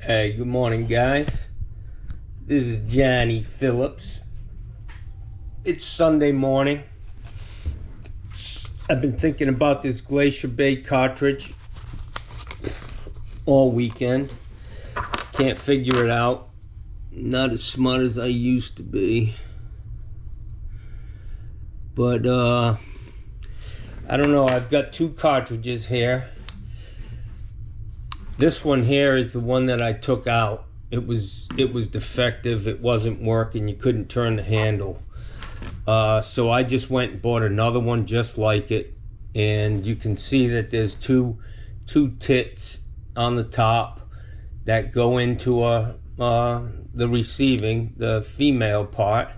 Hey, good morning, guys. This is Johnny Phillips. It's Sunday morning. I've been thinking about this Glacier Bay cartridge all weekend. Can't figure it out. Not as smart as I used to be. But, I don't know. I've got two cartridges here. This one here is the one that I took out. It was defective. It wasn't working. You couldn't turn the handle. So I just went and bought another one just like it. And you can see that there's two tits on the top that go into the receiving, the female part,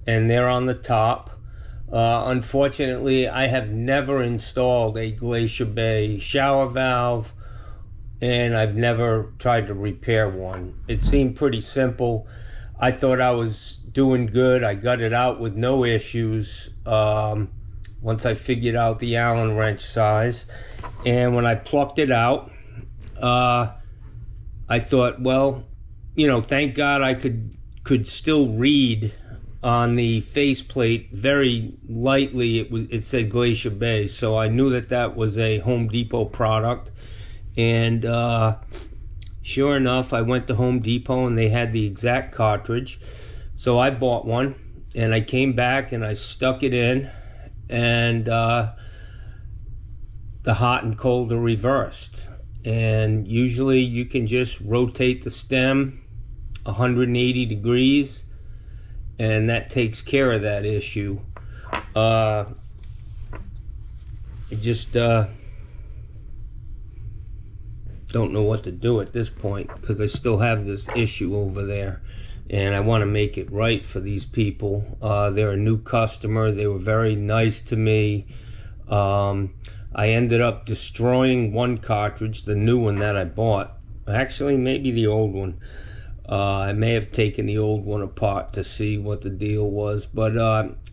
and they're on the top. Unfortunately, I have never installed a Glacier Bay shower valve, and I've never tried to repair one. It seemed pretty simple. I thought I was doing good. I got it out with no issues once I figured out the Allen wrench size. And when I plucked it out, I thought, well, thank God I could still read on the faceplate very lightly. It said Glacier Bay, so I knew that was a Home Depot product. And sure enough, I went to Home Depot and they had the exact cartridge. So I bought one and I came back and I stuck it in, and the hot and cold are reversed. And usually you can just rotate the stem 180 degrees and that takes care of that issue. It just don't know what to do at this point, because I still have this issue over there and I want to make it right for these people. They're a new customer. They were very nice to me. I ended up destroying one cartridge, the new one that I bought. Actually, maybe the old one. I may have taken the old one apart to see what the deal was. But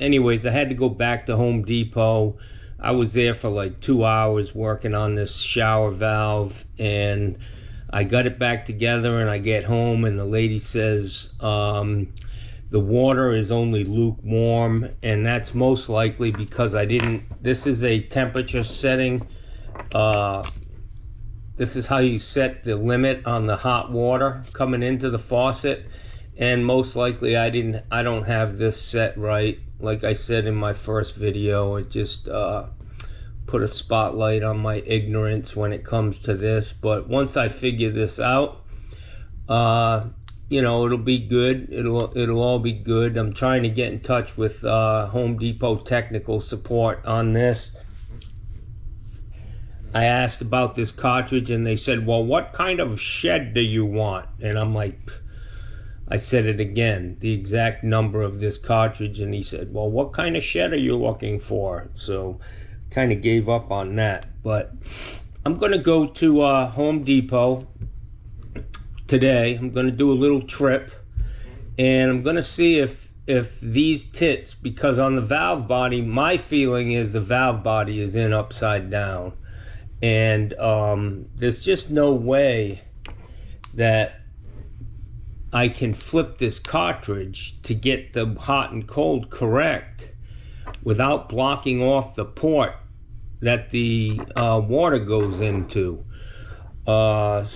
anyways, I had to go back to Home Depot. I was there for like 2 hours working on this shower valve, and I got it back together, and I get home and the lady says the water is only lukewarm, and that's most likely because this is a temperature setting. This is how you set the limit on the hot water coming into the faucet, and most likely I don't have this set right. Like I said in my first video, it just put a spotlight on my ignorance when it comes to this. But once I figure this out, it'll be good. It'll all be good. I'm trying to get in touch with Home Depot technical support on this. I asked about this cartridge and they said, well, what kind of shed do you want? And I'm like, I said it again, the exact number of this cartridge, and he said, well, what kind of shed are you looking for? So kind of gave up on that. But I'm going to go to Home Depot today. I'm going to do a little trip, and I'm going to see if these tits, because on the valve body, my feeling is the valve body is in upside down. And there's just no way that I can flip this cartridge to get the hot and cold correct without blocking off the port that the water goes into. And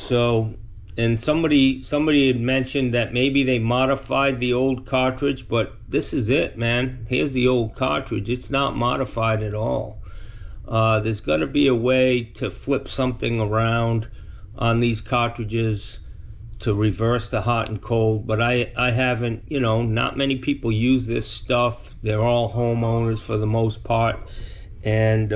somebody had mentioned that maybe they modified the old cartridge, but this is it, man. Here's the old cartridge. It's not modified at all. There's got to be a way to flip something around on these cartridges to reverse the hot and cold, but I haven't. Not many people use this stuff. They're all homeowners for the most part, and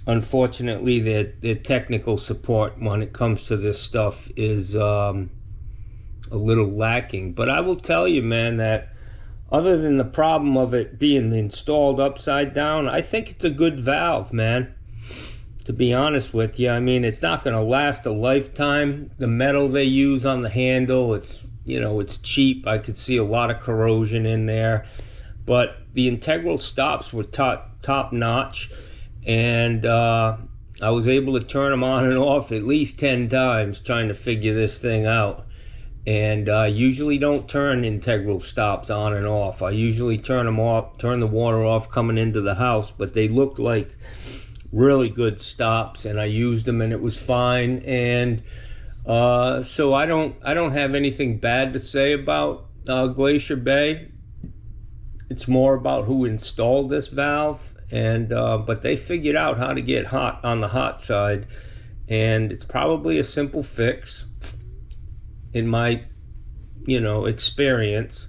unfortunately their technical support when it comes to this stuff is a little lacking. But I will tell you, man, that other than the problem of it being installed upside down, I think it's a good valve, man. To be honest with you, I mean, it's not going to last a lifetime. The metal they use on the handle, it's cheap. I could see a lot of corrosion in there. But the integral stops were top notch. And I was able to turn them on and off at least 10 times trying to figure this thing out. And I usually don't turn integral stops on and off. I usually turn them off, turn the water off coming into the house, but they looked like really good stops, and I used them and it was fine. And so I don't have anything bad to say about Glacier Bay. It's more about who installed this valve, and but they figured out how to get hot on the hot side, and it's probably a simple fix in my experience.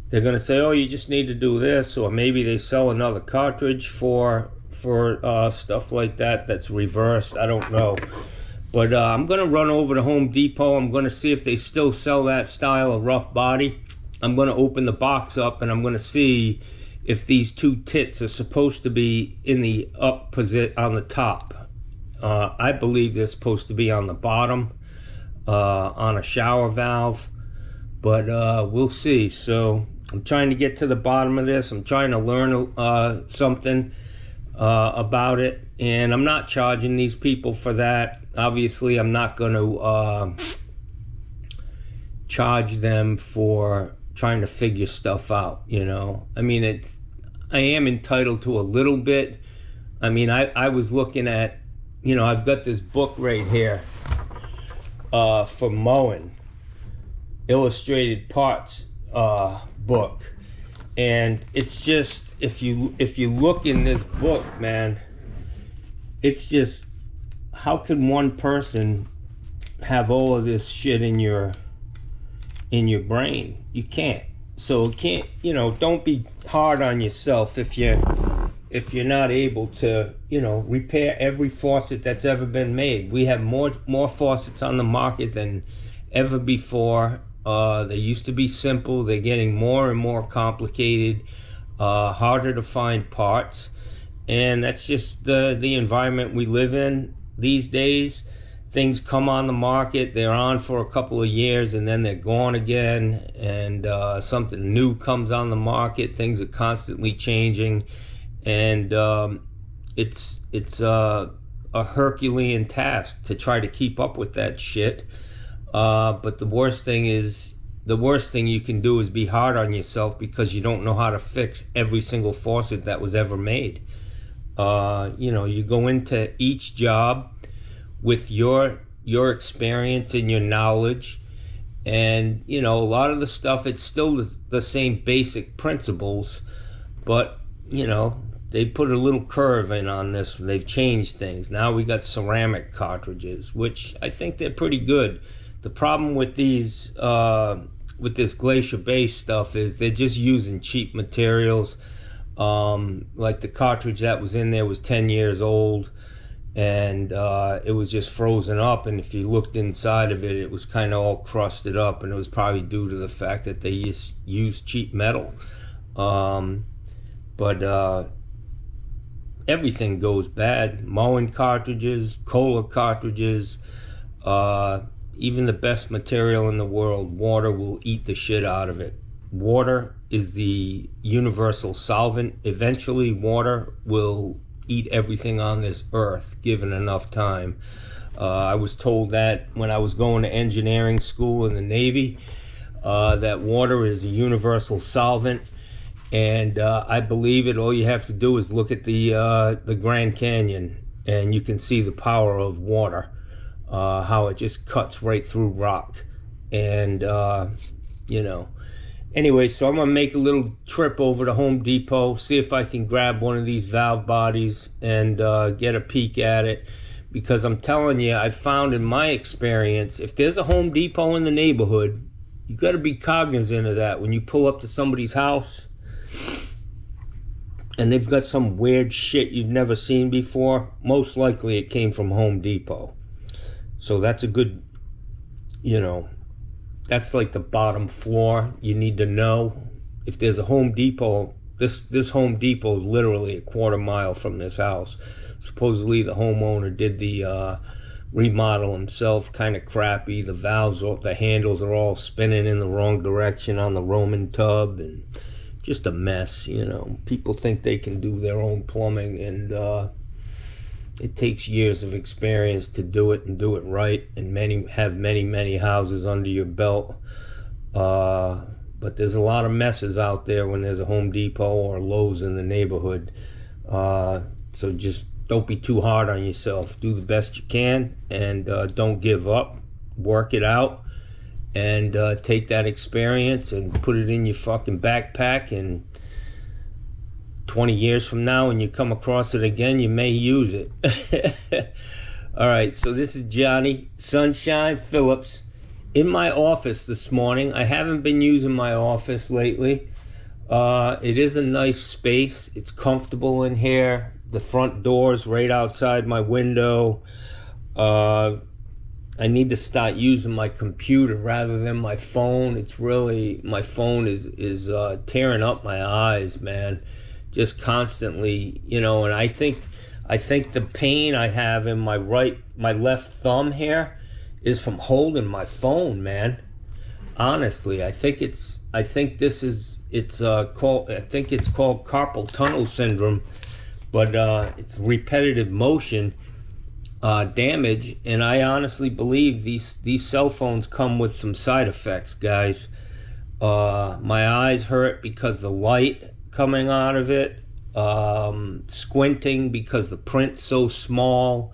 They're going to say, oh, you just need to do this, or maybe they sell another cartridge for stuff like that that's reversed. I don't know. But I'm going to run over to Home Depot. I'm going to see if they still sell that style of rough body. I'm going to open the box up and I'm going to see if these two tits are supposed to be in the up position on the top. I believe they're supposed to be on the bottom on a shower valve, but we'll see. So I'm trying to get to the bottom of this. I'm trying to learn something about it, and I'm not charging these people for that. Obviously, I'm not going to charge them for trying to figure stuff out, I mean, I am entitled to a little bit. I mean, I was looking at, I've got this book right here for mowing, illustrated parts book, and it's just, if you look in this book, man, it's just, how can one person have all of this shit in your brain? You can't. So can't, don't be hard on yourself if you're not able to, repair every faucet that's ever been made. We have more faucets on the market than ever before. They used to be simple. They're getting more and more complicated, harder to find parts, and that's just the environment we live in these days. Things come on the market, they're on for a couple of years, and then they're gone again, and something new comes on the market. Things are constantly changing, and it's a Herculean task to try to keep up with that shit. But the worst thing you can do is be hard on yourself because you don't know how to fix every single faucet that was ever made. You go into each job with your experience and your knowledge, and a lot of the stuff, it's still the same basic principles, but they put a little curve in on this. They've changed things. Now we got ceramic cartridges, which I think they're pretty good. The problem with these with this Glacier Bay stuff is they're just using cheap materials. Like the cartridge that was in there was 10 years old, and it was just frozen up, and if you looked inside of it, it was kind of all crusted up, and it was probably due to the fact that they used cheap metal. But everything goes bad. Mowing cartridges, cola cartridges, even the best material in the world, water will eat the shit out of it. Water is the universal solvent. Eventually, water will eat everything on this earth, given enough time. I was told that when I was going to engineering school in the Navy, that water is a universal solvent, and I believe it. All you have to do is look at the Grand Canyon, and you can see the power of water, how it just cuts right through rock. And anyway, so I'm gonna make a little trip over to Home Depot, see if I can grab one of these valve bodies and get a peek at it, because I'm telling you, I found in my experience, if there's a Home Depot in the neighborhood, you got to be cognizant of that. When you pull up to somebody's house and they've got some weird shit you've never seen before, most likely it came from Home Depot. So that's a good, that's like the bottom floor. You need to know if there's a Home Depot. This Home Depot is literally a quarter mile from this house. Supposedly the homeowner did the remodel himself, kind of crappy. The valves, the handles are all spinning in the wrong direction on the Roman tub, and just a mess. People think they can do their own plumbing, and it takes years of experience to do it and do it right, and many houses under your belt. But there's a lot of messes out there when there's a Home Depot or Lowe's in the neighborhood. So just don't be too hard on yourself. Do the best you can, and don't give up. Work it out, and take that experience and put it in your fucking backpack, and 20 years from now when you come across it again, you may use it. All right, so this is Johnny Sunshine Phillips in my office this morning. I haven't been using my office lately. It is a nice space. It's comfortable in here. The front door's right outside my window. I need to start using my computer rather than my phone. It's really, my phone is tearing up my eyes, man. Just constantly, you know, and I think the pain I have in my left thumb here is from holding my phone, man. Honestly, I think it's called carpal tunnel syndrome, but it's repetitive motion damage, and I honestly believe these cell phones come with some side effects, guys. My eyes hurt because the light coming out of it, squinting because the print's so small,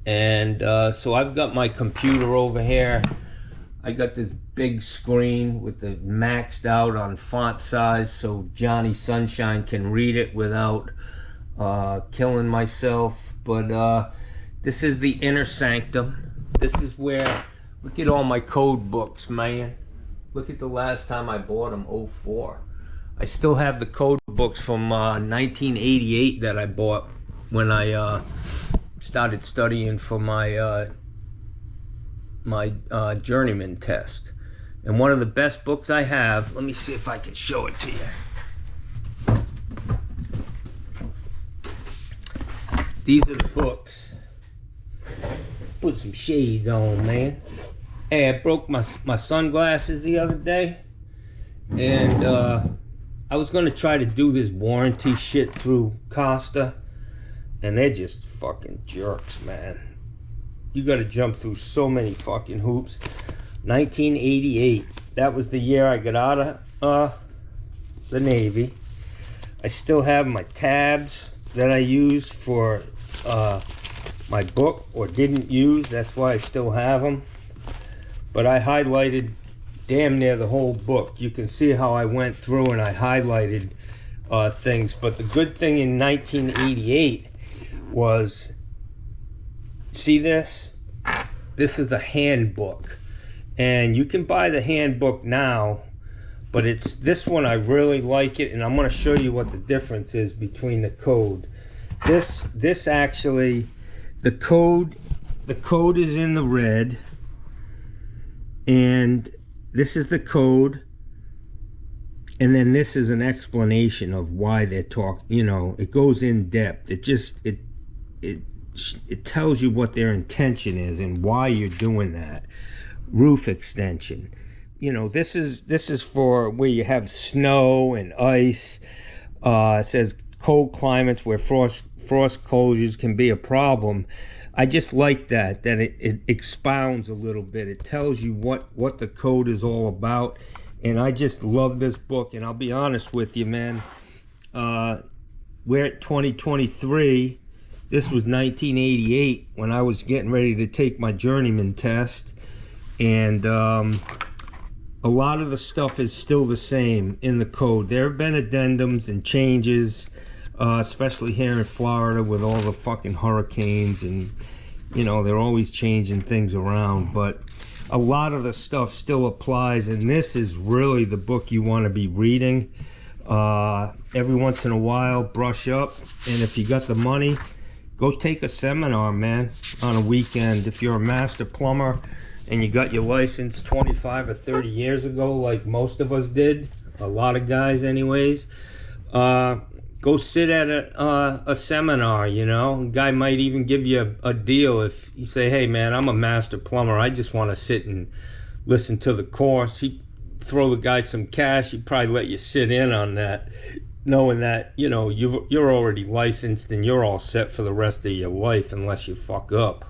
and so I've got my computer over here. I got this big screen with the maxed out on font size so Johnny Sunshine can read it without killing myself. But this is the inner sanctum. This is where, look at all my code books, man. Look at the last time I bought them, 04. I still have the code books from 1988 that I bought when I started studying for my journeyman test. And one of the best books I have, let me see if I can show it to you. These are the books. Put some shades on, man. Hey, I broke my sunglasses the other day, and I was gonna try to do this warranty shit through Costa, and they're just fucking jerks, man. You gotta jump through so many fucking hoops. 1988, that was the year I got out of the Navy. I still have my tabs that I used for my book, or didn't use. That's why I still have them. But I highlighted damn near the whole book. You can see how I went through and I highlighted things. But the good thing in 1988 was, see this? This is a handbook. And you can buy the handbook now, but it's this one, I really like it, and I'm going to show you what the difference is between the code. This actually, the code is in the red, and this is the code, and then this is an explanation of why they're talking. You know, it goes in depth. It tells you what their intention is and why you're doing that. Roof extension. You know, this is for where you have snow and ice. It says cold climates where frost closures can be a problem. I just like that it expounds a little bit. It tells you what the code is all about, and I just love this book. And I'll be honest with you, man. We're at 2023. This was 1988 when I was getting ready to take my journeyman test, and a lot of the stuff is still the same in the code. There have been addendums and changes, especially here in Florida with all the fucking hurricanes, and you know, they're always changing things around, but a lot of the stuff still applies, and this is really the book you want to be reading. Every once in a while, brush up, and if you got the money, go take a seminar, man, on a weekend. If you're a master plumber and you got your license 25 or 30 years ago, like most of us did, a lot of guys anyways, go sit at a seminar, you know. A guy might even give you a deal if you say, hey man, I'm a master plumber, I just want to sit and listen to the course. He'd throw the guy some cash, he'd probably let you sit in on that. knowing that, you know, you're already licensed and you're all set for the rest of your life unless you fuck up.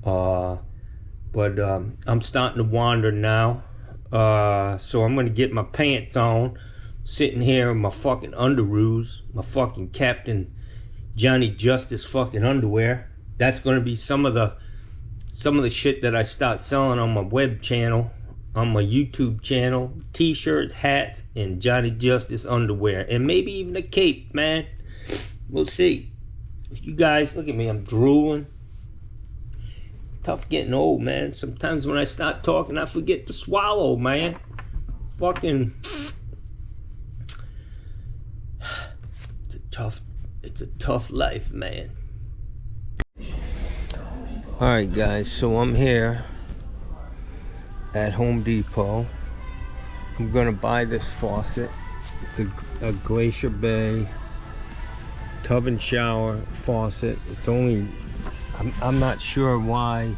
But I'm starting to wander now. So I'm gonna get my pants on, sitting here in my fucking underoos, my fucking Captain Johnny Justice fucking underwear. That's gonna be some of the shit that I start selling on my web channel, on my YouTube channel. T-shirts, hats, and Johnny Justice underwear, and maybe even a cape, man. We'll see. If you guys look at me, I'm drooling. Tough getting old, man. Sometimes when I start talking, I forget to swallow, man. Fucking, it's a tough life, man. Alright guys, so I'm here at Home Depot. I'm gonna buy this faucet. It's a Glacier Bay tub and shower faucet. It's only, I'm not sure why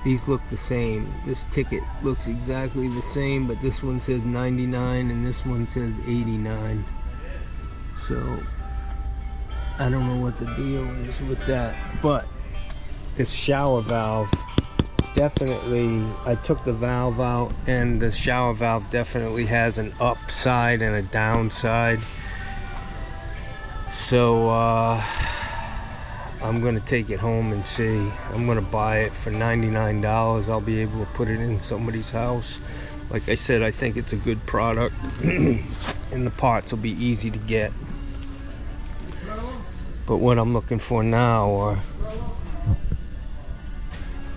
these look the same. This ticket looks exactly the same, but this one says 99 and this one says 89. So I don't know what the deal is with that, but this shower valve definitely, I took the valve out, and the shower valve definitely has an upside and a downside. So I'm gonna take it home and see. I'm gonna buy it for $99. I'll be able to put it in somebody's house. Like I said, I think it's a good product and the parts will be easy to get. But what I'm looking for now are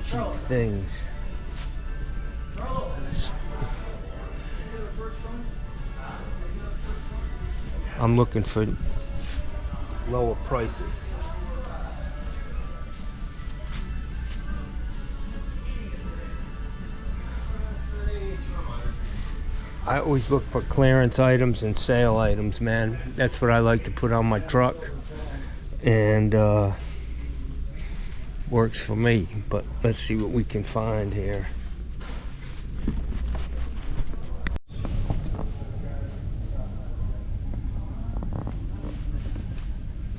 cheap things. I'm looking for lower prices. I always look for clearance items and sale items, man. That's what I like to put on my truck, and works for me. But let's see what we can find here.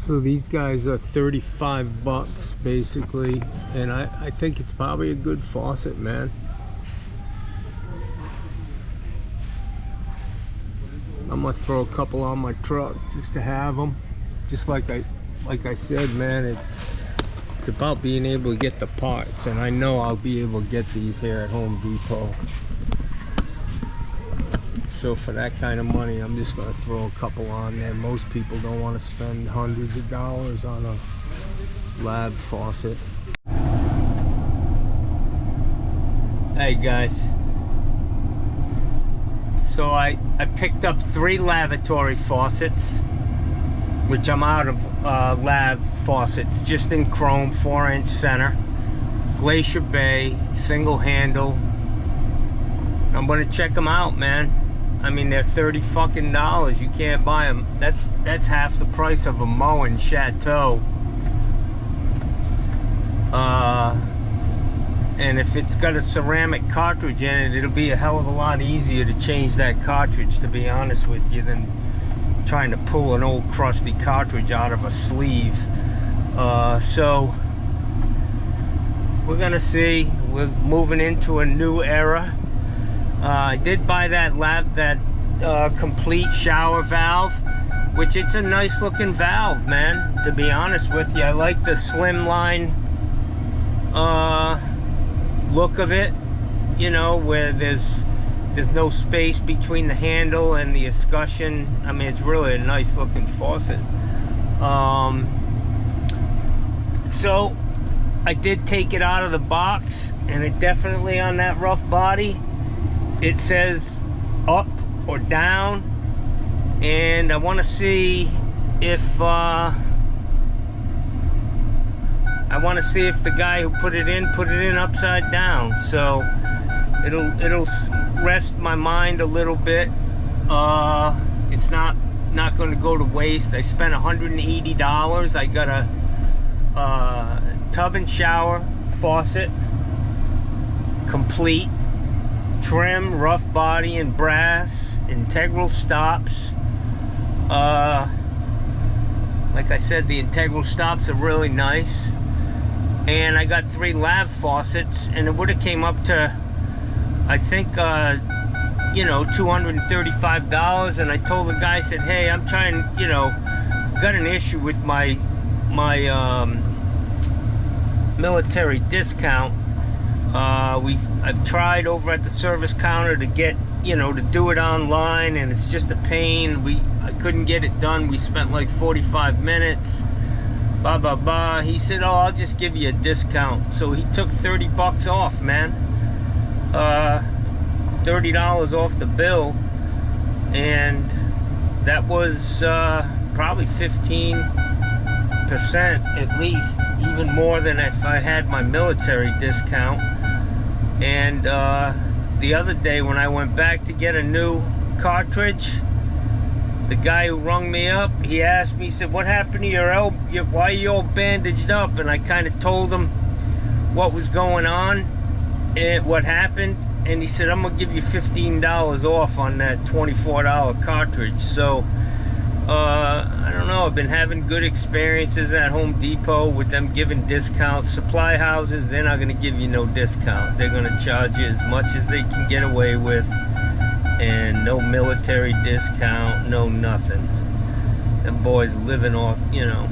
So these guys are 35 bucks basically, and I think it's probably a good faucet, man. I'm gonna throw a couple on my truck just to have them. Just like I said, man, it's about being able to get the parts, and I know I'll be able to get these here at Home Depot. So for that kind of money, I'm just gonna throw a couple on there. Most people don't want to spend hundreds of dollars on a lab faucet. Hey guys, so I picked up 3 lavatory faucets, which I'm out of lab faucets, just in chrome, 4-inch center, Glacier Bay, single handle. I'm gonna check them out, man. I mean, they're $30 fucking. You can't buy them. That's half the price of a Moen Chateau. And if it's got a ceramic cartridge in it, it'll be a hell of a lot easier to change that cartridge, to be honest with you, than trying to pull an old crusty cartridge out of a sleeve. So we're gonna see. We're moving into a new era. I did buy that complete shower valve, which it's a nice looking valve, man, to be honest with you. I like the slimline look of it, you know, where there's no space between the handle and the escutcheon. I mean, it's really a nice looking faucet. So I did take it out of the box, and it definitely, on that rough body, it says up or down, and I want to see if the guy who put it in upside down. So it'll rest my mind a little bit. It's not going to go to waste. I spent $180. I got a tub and shower faucet, complete, trim, rough body and brass, integral stops. Like I said, the integral stops are really nice. And I got 3 lav faucets, and it would have came up to, I think, you know, $235. And I told the guy, I said, hey, I'm trying, you know, got an issue with my military discount. I've tried over at the service counter to get, you know, to do it online, and it's just a pain. I couldn't get it done. We spent like 45 minutes. Blah blah blah. He said, oh, I'll just give you a discount. So he took 30 bucks off, man. $30 off the bill, and that was probably 15% at least, even more than if I had my military discount. And the other day when I went back to get a new cartridge, the guy who rung me up, he asked me, he said, what happened to your elbow? Why are you all bandaged up? And I kind of told him what was going on and what happened. And he said, I'm going to give you $15 off on that $24 cartridge. So, I don't know. I've been having good experiences at Home Depot with them giving discounts. Supply houses, they're not going to give you no discount. They're going to charge you as much as they can get away with. And no military discount, no nothing. Them boys living off, you know,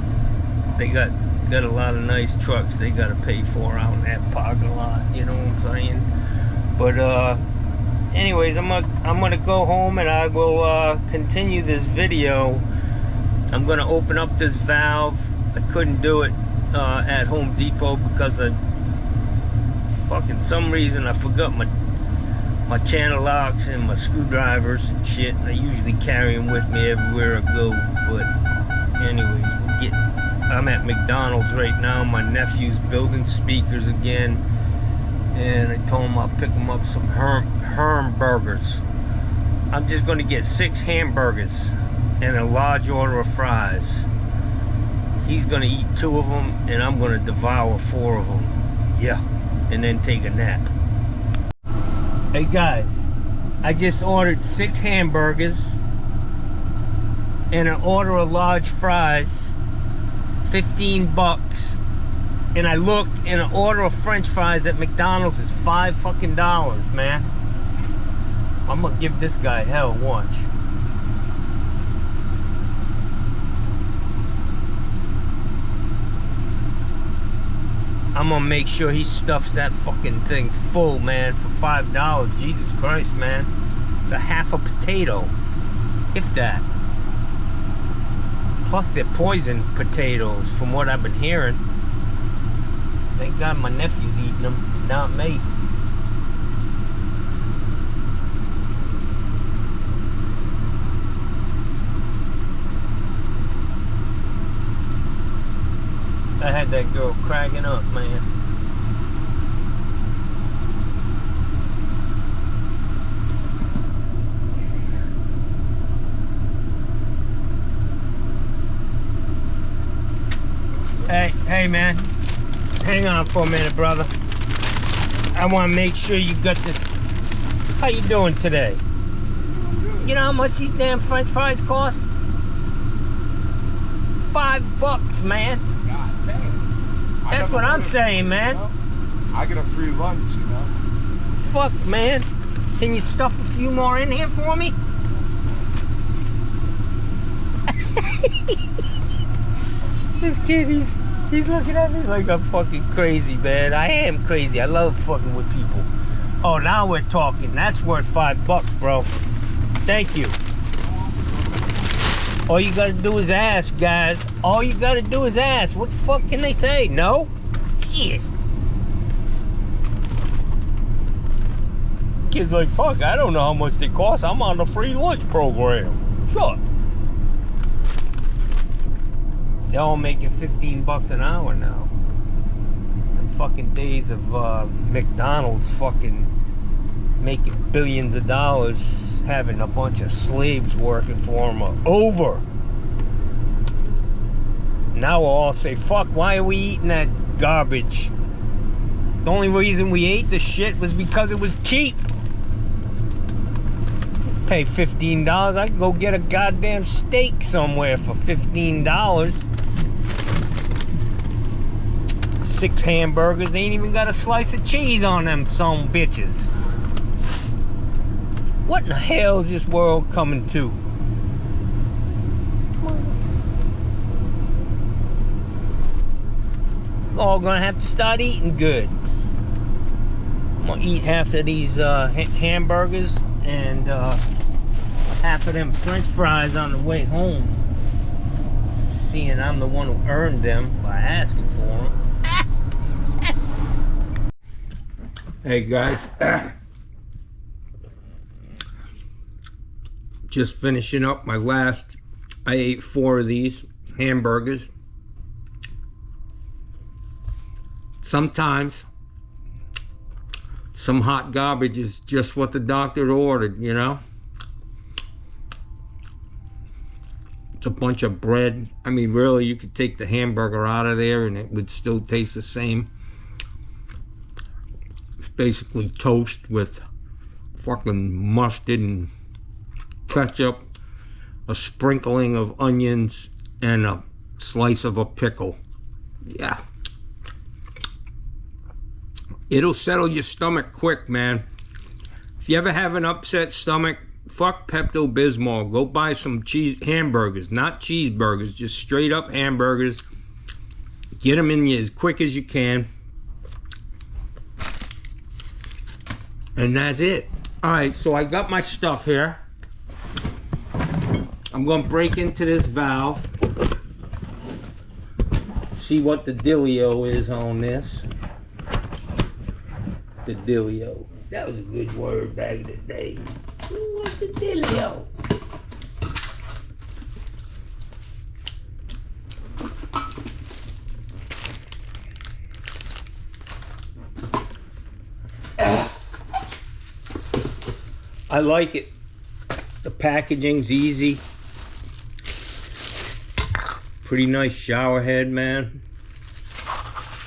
they got a lot of nice trucks they got to pay for out in that parking lot, you know what I'm saying? But anyways, I'm gonna go home, and I will continue this video. I'm gonna open up this valve. I couldn't do it at Home Depot because of fucking some reason I forgot my channel locks and my screwdrivers and shit. I usually carry them with me everywhere I go. But anyways, I'm at McDonald's right now. My nephew's building speakers again, and I told him I'll pick him up some hamburgers. I'm just going to get 6 hamburgers and a large order of fries. He's going to eat 2 of them, and I'm going to devour 4 of them. Yeah, and then take a nap. Hey guys, I just ordered 6 hamburgers and an order of large fries, 15 bucks. And I looked, and an order of French fries at McDonald's is $5 fucking, man. I'm gonna give this guy hell. Watch. I'm gonna make sure he stuffs that fucking thing full, man, for $5. Jesus Christ, man. It's a half a potato, if that. Plus they're poisoned potatoes, from what I've been hearing. Thank God my nephew's eating them, not me. I had that girl cracking up, man. Hey man, hang on for a minute, brother. I want to make sure you got this. How you doing today? You know how much these damn French fries cost? $5, man. God damn. That's what I'm saying, man. I get a free lunch, you know. Fuck, man. Can you stuff a few more in here for me? This kid, he's looking at me like I'm fucking crazy, man. I am crazy. I love fucking with people. Oh, now we're talking. That's worth $5, bro. Thank you. All you gotta do is ask, guys. All you gotta do is ask. What the fuck can they say? No? Shit. Kid's like, fuck, I don't know how much they cost. I'm on the free lunch program. Sure. They're all making $15 an hour now. Them fucking days of McDonald's fucking making billions of dollars, having a bunch of slaves working for them are over. Now we'll all say, fuck, why are we eating that garbage? The only reason we ate the shit was because it was cheap. pay $15. I can go get a goddamn steak somewhere for $15. 6 hamburgers. They ain't even got a slice of cheese on them some bitches. What in the hell is this world coming to? We're all gonna have to start eating good. I'm gonna eat half of these hamburgers and half of them French fries on the way home. Seeing I'm the one who earned them by asking for them. Hey guys, just finishing up my last. I ate 4 of these hamburgers. Sometimes some hot garbage is just what the doctor ordered, you know? It's a bunch of bread. I mean, really, you could take the hamburger out of there and it would still taste the same. It's basically toast with fucking mustard and ketchup, a sprinkling of onions, and a slice of a pickle. Yeah. It'll settle your stomach quick, man. If you ever have an upset stomach, fuck Pepto-Bismol. Go buy some hamburgers, not cheeseburgers, just straight up hamburgers. Get them in you as quick as you can. And that's it. All right, so I got my stuff here. I'm gonna break into this valve. See what the dealio is on this. The dealio. That was a good word back in the day. What's the dealio? I like it. The packaging's easy. Pretty nice shower head, man.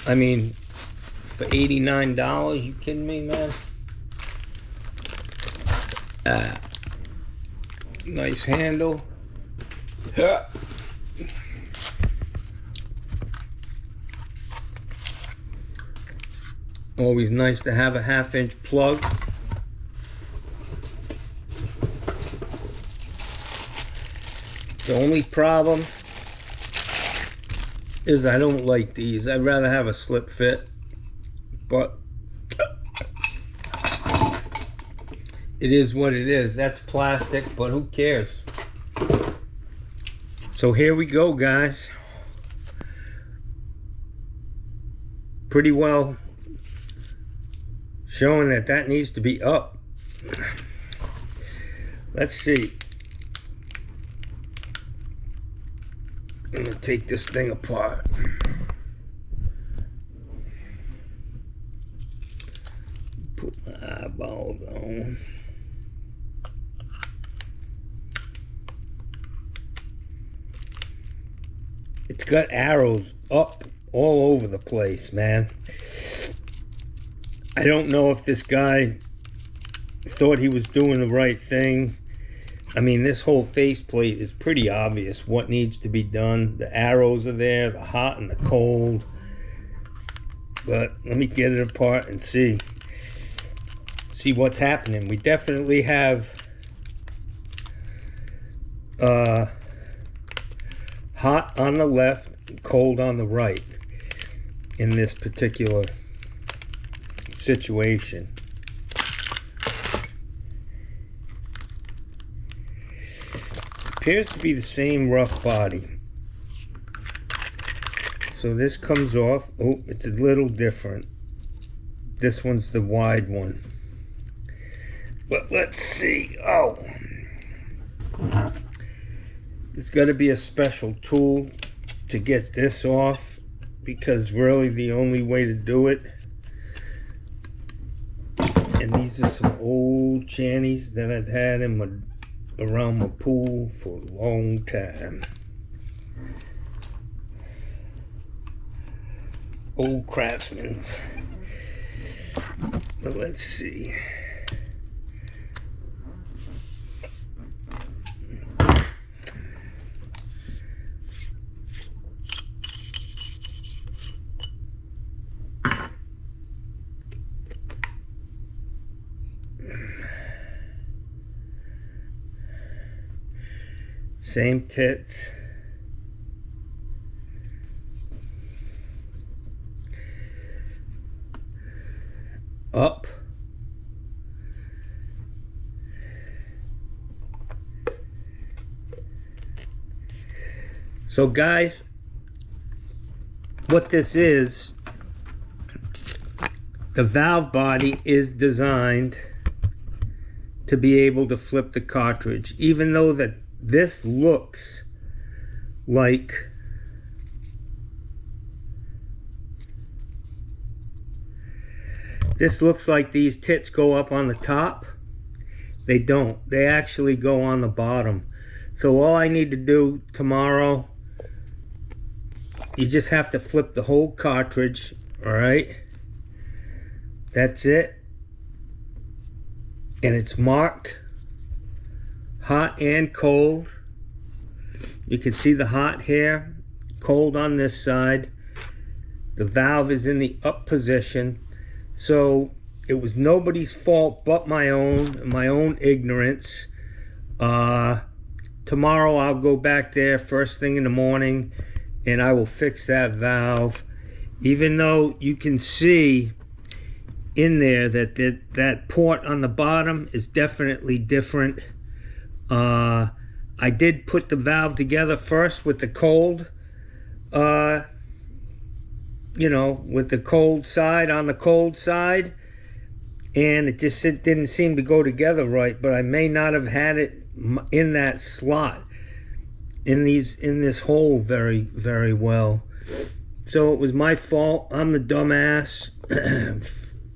I mean, for $89, you kidding me, man? Nice handle. Always nice to have a 1/2-inch plug. The only problem is I don't like these. I'd rather have a slip fit, but it is what it is. That's plastic, but who cares? So here we go, guys. Pretty well showing that that needs to be up. Let's see. I'm gonna take this thing apart. Put my eyeballs on. It's got arrows up all over the place, man. I don't know if this guy thought he was doing the right thing. I mean, this whole faceplate is pretty obvious what needs to be done. The arrows are there, the hot and the cold. But let me get it apart and see what's happening. We definitely have hot on the left, cold on the right in this particular situation. Appears to be the same rough body. So this comes off. Oh, it's a little different. This one's the wide one. But let's see. Oh, there's got to be a special tool to get this off, because really the only way to do it. And these are some old channies that I've had in my around my pool for a long time. Old Craftsman's. But let's see. Same tits. Up. So guys, what this is, the valve body is designed to be able to flip the cartridge, even though that this looks like these tits go up on the top. They don't. They actually go on the bottom. So all I need to do tomorrow, you just have to flip the whole cartridge, all right? That's it. And it's marked hot and cold. You can see the hot here, cold on this side. The valve is in the up position. So it was nobody's fault but my own ignorance. Tomorrow I'll go back there first thing in the morning and I will fix that valve. Even though you can see in there that that port on the bottom is definitely different. I did put the valve together first with the cold, you know, with the cold side on the cold side, and it didn't seem to go together right, but I may not have had it in that slot, in this hole very, very well. So it was my fault. I'm the dumbass.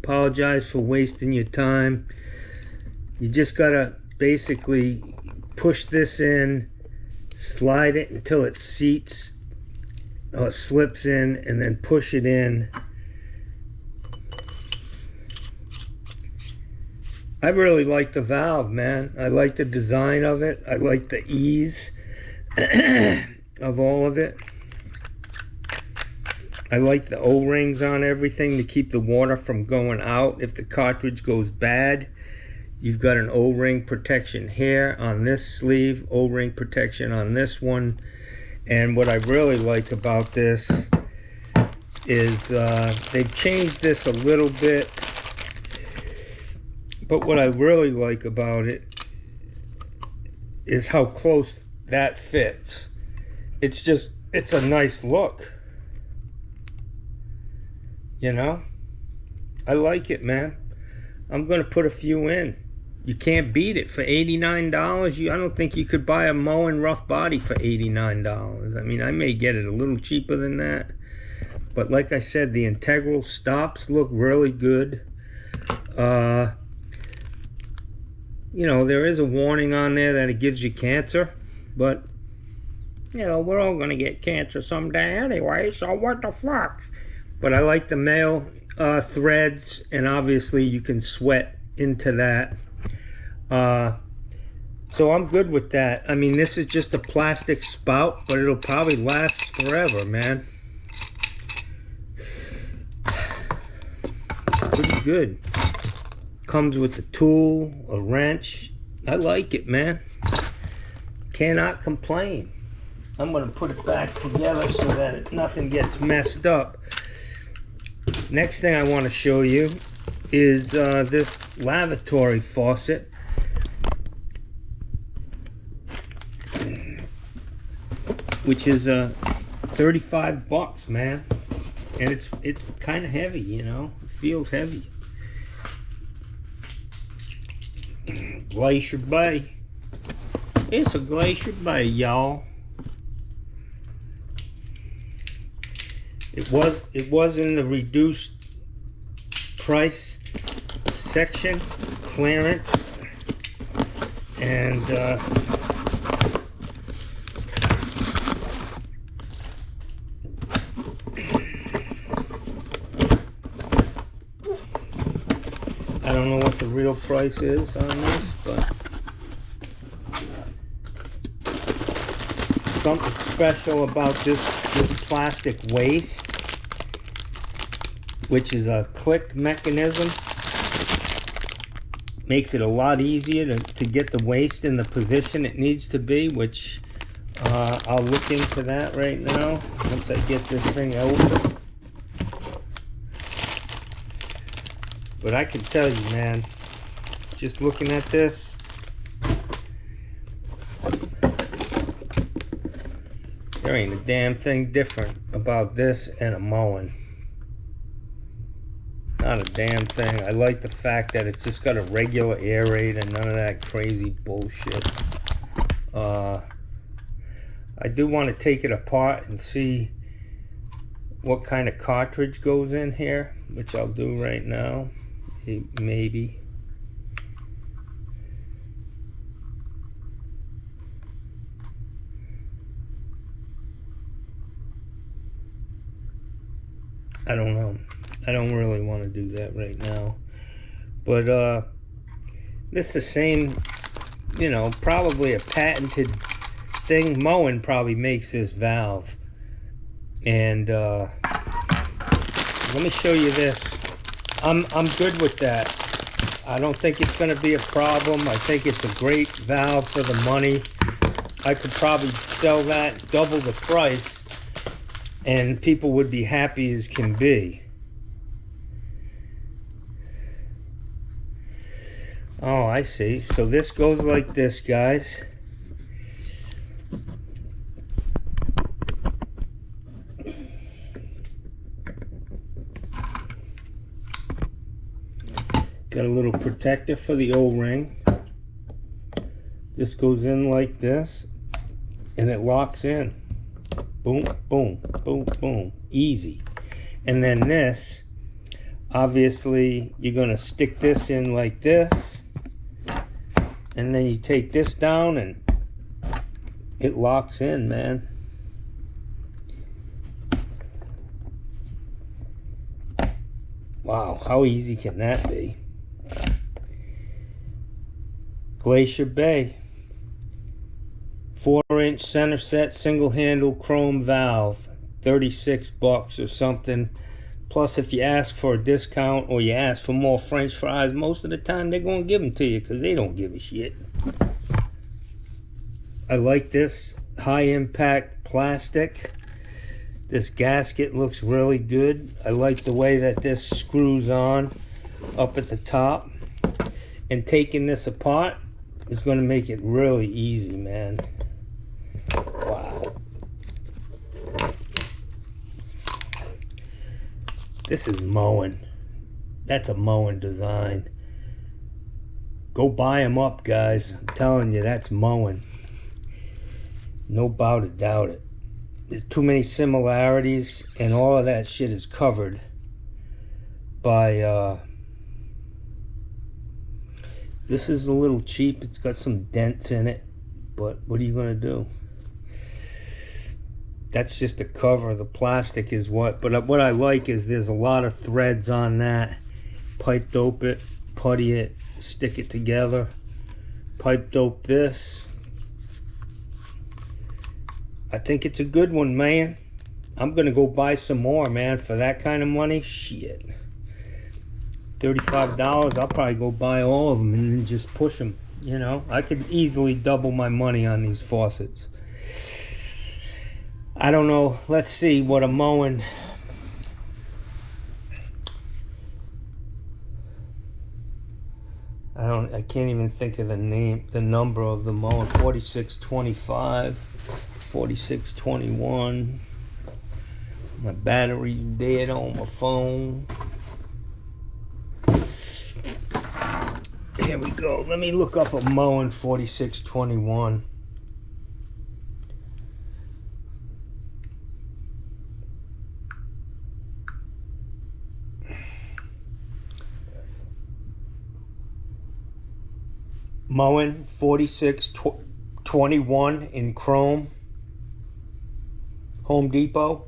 Apologize for wasting your time. You just gotta basically push this in, slide it until it seats, or slips in, and then push it in. I really like the valve, man. I like the design of it. I like the ease of all of it. I like the O-rings on everything to keep the water from going out. If the cartridge goes bad, you've got an O-ring protection here on this sleeve, O-ring protection on this one. And what I really like about this is they've changed this a little bit. But what I really like about it is how close that fits. It's a nice look. You know? I like it, man. I'm going to put a few in. You can't beat it for $89. I don't think you could buy a Moen rough body for $89. I mean, I may get it a little cheaper than that. But like I said, the integral stops look really good. You know, there is a warning on there that it gives you cancer. But, you know, we're all going to get cancer someday anyway, so what the fuck? But I like the male threads, and obviously you can sweat into that. So I'm good with that. I mean, this is just a plastic spout, but it'll probably last forever, man. Pretty good. Comes with a tool, a wrench. I like it, man. Cannot complain. I'm gonna put it back together so that nothing gets messed up. Next thing I want to show you is this lavatory faucet. Which is 35 bucks, man. And it's kind of heavy, you know. It feels heavy. Glacier Bay. It's a Glacier Bay, y'all. It was in the reduced price section, clearance, and I don't know what the real price is on this, but something special about this plastic waste, which is a click mechanism, makes it a lot easier to get the waste in the position it needs to be, which I'll look into that right now once I get this thing out. But I can tell you, man, just looking at this, there ain't a damn thing different about this and a mowing. Not a damn thing. I like the fact that it's just got a regular air rate and none of that crazy bullshit. I do want to take it apart and see what kind of cartridge goes in here, which I'll do right now. Maybe. I don't know. I don't really want to do that right now. But this is the same, you know, probably a patented thing. Moen probably makes this valve. And let me show you this. I'm good with that. I don't think it's going to be a problem. I think it's a great valve for the money. I could probably sell that double the price and people would be happy as can be. Oh, I see. So this goes like this, guys. Got a little protector for the O-ring. This goes in like this, and it locks in. Boom, boom, boom, boom. Easy. And then this, obviously, you're going to stick this in like this, and then you take this down, and it locks in, man. Wow, how easy can that be? Glacier Bay, 4-inch center set single handle chrome valve, $36 or something. Plus, if you ask for a discount or you ask for more French fries, most of the time they're gonna give them to you because they don't give a shit. I like this high impact plastic. This gasket looks really good. I like the way that this screws on up at the top. And taking this apart is going to make it really easy, man. Wow. This is Moen. That's a Moen design. Go buy them up, guys. I'm telling you, that's Moen. No doubt it. There's too many similarities, and all of that shit is covered by this is a little cheap. It's got some dents in it, but what are you gonna do? That's just a cover. The plastic is what, but what I like is there's a lot of threads on that. Pipe dope it, putty it, stick it together. Pipe dope this. I think it's a good one, man. I'm gonna go buy some more, man. For that kind of money, shit. $35, I'll probably go buy all of them and then just push them. You know, I could easily double my money on these faucets. I don't know. Let's see what a Moen. I can't even think of the number of the Moen. 4625, 4621. My battery's dead on my phone. Here we go. Let me look up a Moen 4621. Moen 4621 in chrome. Home Depot.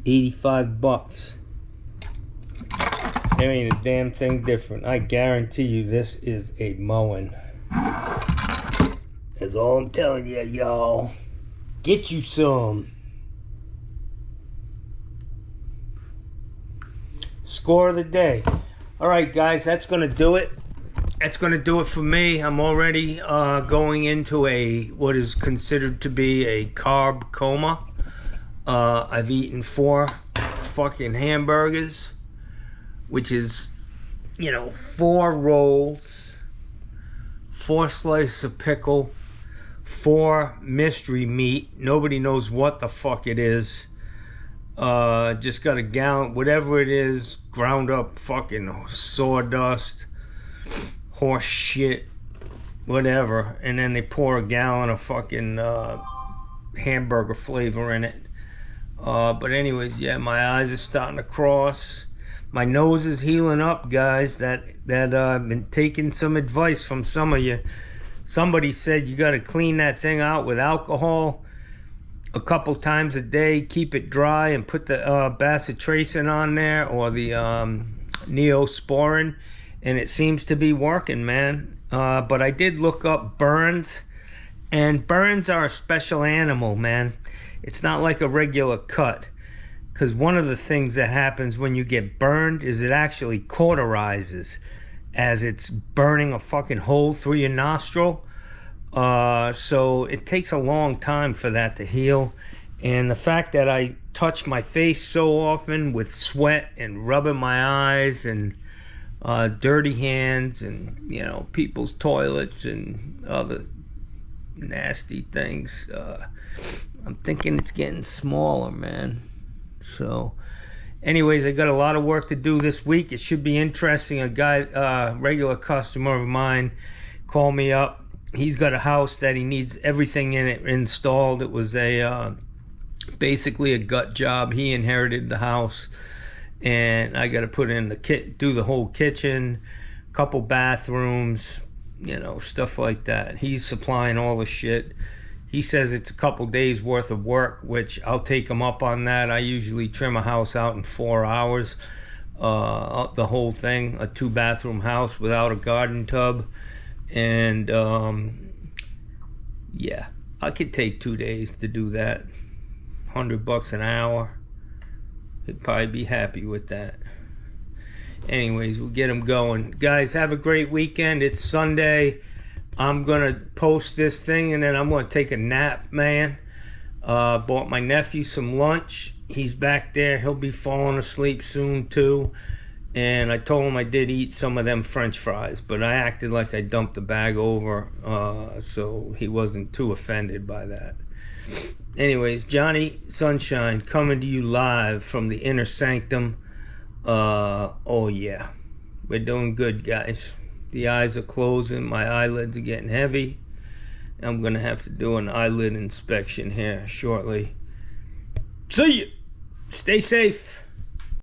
$85. There ain't a damn thing different. I guarantee you this is a Moen. That's all I'm telling you, y'all. Get you some. Score of the day. All right, guys, that's going to do it. That's going to do it for me. I'm already going into what is considered to be a carb coma. I've eaten 4 fucking hamburgers, which is, 4 rolls, 4 slices of pickle, 4 mystery meat. Nobody knows what the fuck it is. Just got a gallon, whatever it is, ground up fucking sawdust, horse shit, whatever. And then they pour a gallon of fucking hamburger flavor in it. But anyways, yeah, my eyes are starting to cross. My nose is healing up, guys. That I've been taking some advice from some of you. Somebody said you got to clean that thing out with alcohol a couple times a day, keep it dry, and put the bacitracin on there, or the Neosporin, and it seems to be working, man. But I did look up burns, and burns are a special animal, man. It's not like a regular cut, because one of the things that happens when you get burned is it actually cauterizes, as it's burning a fucking hole through your nostril. So it takes a long time for that to heal. And the fact that I touch my face so often with sweat and rubbing my eyes and dirty hands and, people's toilets and other nasty things, I'm thinking it's getting smaller, man. So anyways, I got a lot of work to do this week. It should be interesting. A guy, regular customer of mine, called me up. He's got a house that he needs everything in it installed. It was basically a gut job. He inherited the house, and I got to put in do the whole kitchen, couple bathrooms, stuff like that. He's supplying all the shit. He says it's a couple days worth of work, which I'll take him up on that. I usually trim a house out in 4 hours, the whole thing, a 2-bathroom house without a garden tub. And yeah, I could take 2 days to do that. $100 an hour. He'd probably be happy with that. Anyways, we'll get him going. Guys, have a great weekend. It's Sunday. I'm gonna post this thing and then I'm gonna take a nap, man. Bought my nephew some lunch. He's back there. He'll be falling asleep soon too. And I told him I did eat some of them French fries, but I acted like I dumped the bag over, so he wasn't too offended by that. Anyways, Johnny Sunshine coming to you live from the inner sanctum. Oh yeah, we're doing good, guys. The eyes are closing, my eyelids are getting heavy. I'm gonna have to do an eyelid inspection here shortly. See ya! Stay safe.